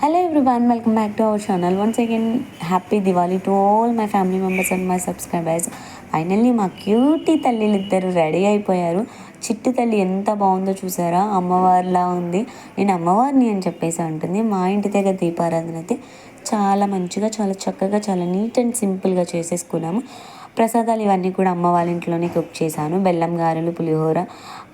Hello everyone, welcome back to our channel. Once again, happy Diwali to all my family members and my subscribers. Finally మా cutie తల్లిలు ఇద్దరు ready అయిపోయారు. చిట్టి తల్లి ఎంత బాగుందో చూసారా, అమ్మవారిలా ఉంది. నేను అమ్మవారిని అని చెప్పేసి అంటుంది. మా ఇంటి దగ్గర దీపారాధన అయితే చాలా మంచిగా, చాలా చక్కగా, చాలా నీట్ అండ్ సింపుల్గా చేసేసుకున్నాము. ప్రసాదాలు ఇవన్నీ కూడా అమ్మ వాళ్ళ ఇంట్లోనే కుక్ చేశాను. బెల్లం గారెలు, పులిహోర,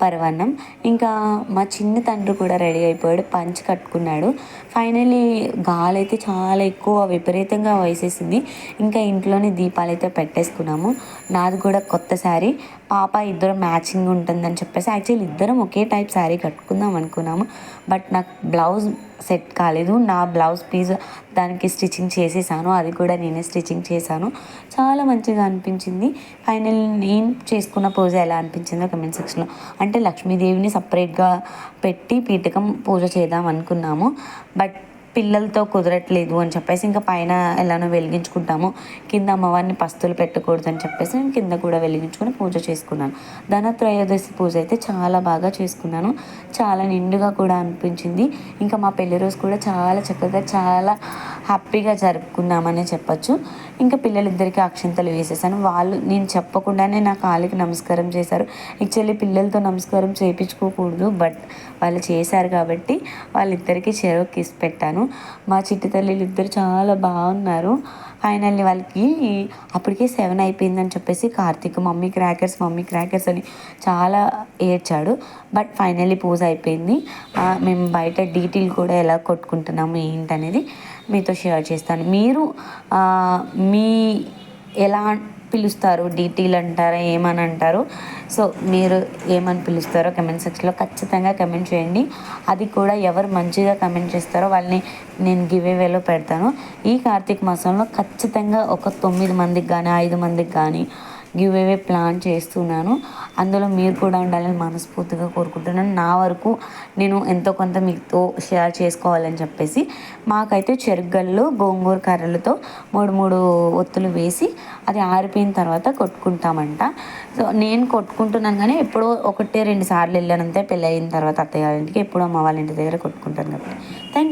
పరవన్నం. ఇంకా మా చిన్న తండ్రి కూడా రెడీ అయిపోయాడు, పంచి కట్టుకున్నాడు. ఫైనలీ గాలైతే చాలా ఎక్కువ విపరీతంగా వేసేసింది. ఇంకా ఇంట్లోనే దీపాలు అయితే పెట్టేసుకున్నాము. నాది కూడా కొత్త శారీ, పాప ఇద్దరు మ్యాచింగ్ ఉంటుందని చెప్పేసి యాక్చువల్లీ ఇద్దరం ఒకే టైప్ శారీ కట్టుకుందాం అనుకున్నాము. బట్ నాకు బ్లౌజ్ సెట్ కాలేదు. నా బ్లౌజ్ పీస్ దానికి స్టిచ్చింగ్ చేసేసాను, అది కూడా నేనే స్టిచ్చింగ్ చేశాను. చాలా మంచిగా అనిపించింది. ఫైనల్ నేను చేసుకున్న పూజ ఎలా అనిపించిందో కమెంట్ సెక్షన్లో. అంటే లక్ష్మీదేవిని సపరేట్గా పెట్టి పీఠకం పూజ చేద్దాం అనుకున్నాము. బట్ పిల్లలతో కుదరట్లేదు అని చెప్పేసి ఇంకా పైన ఎలానో వెలిగించుకుంటాము, కింద అమ్మవారిని పస్తులు పెట్టకూడదు అని చెప్పేసి నేను కింద కూడా వెలిగించుకొని పూజ చేసుకున్నాను. ధనత్రయోదశి పూజ అయితే చాలా బాగా చేసుకున్నాను. చాలా నిండుగా కూడా అనిపించింది. ఇంకా మా పెళ్లి రోజు కూడా చాలా చక్కగా, చాలా హ్యాపీగా జరుపుకున్నామని చెప్పచ్చు. ఇంకా పిల్లలిద్దరికీ అక్షింతలు వేసేసాను. వాళ్ళు నేను చెప్పకుండానే నా కాలికి నమస్కారం చేశారు. యాక్చువల్లీ పిల్లలతో నమస్కారం చేయించుకోకూడదు, బట్ వాళ్ళు చేశారు కాబట్టి వాళ్ళిద్దరికీ చెరో కిస్ పెట్టాను. మా చిట్టి తల్లిలు ఇద్దరు చాలా బాగున్నారు. ఫైనల్లీ వాళ్ళకి అప్పటికే 7 అయిపోయిందని చెప్పేసి కార్తీక్ మమ్మీ క్రాకర్స్ అని చాలా ఏడ్చాడు. బట్ ఫైనల్లీ పూజ అయిపోయింది. మేము బయట డీటెయిల్ కూడా ఎలా కొట్టుకుంటున్నాము ఏంటనేది మీతో షేర్ చేస్తాను. మీరు మీ ఎలా పిలుస్తారు, డీటెయిల్ అంటారా, ఏమని అంటారు? సో మీరు ఏమని పిలుస్తారో కమెంట్ సెక్షన్లో ఖచ్చితంగా కమెంట్ చేయండి. అది కూడా ఎవరు మంచిగా కమెంట్ చేస్తారో వాళ్ళని నేను గివేవేలో పెడతాను. ఈ కార్తీక మాసంలో ఖచ్చితంగా ఒక 9 మందికి కానీ 5 మందికి కానీ గివేవే ప్లాన్ చేస్తున్నాను. అందులో మీరు కూడా ఉండాలని మనస్ఫూర్తిగా కోరుకుంటున్నాను. నా వరకు నేను ఎంతో కొంత మీతో షేర్ చేసుకోవాలని చెప్పేసి మాకైతే చెరుగళ్ళు గోంగూర కర్రలతో 3 ఒత్తులు వేసి అది ఆరిపోయిన తర్వాత కొట్టుకుంటామంట. సో నేను కొట్టుకుంటున్నాను కానీ ఎప్పుడో 1-2 సార్లు వెళ్ళానంతే. పెళ్ళి అయిన తర్వాత అత్తయ్య గారింటికి, ఎప్పుడో అమ్మ వాళ్ళ ఇంటి దగ్గర కొట్టుకుంటాను కాబట్టి. థ్యాంక్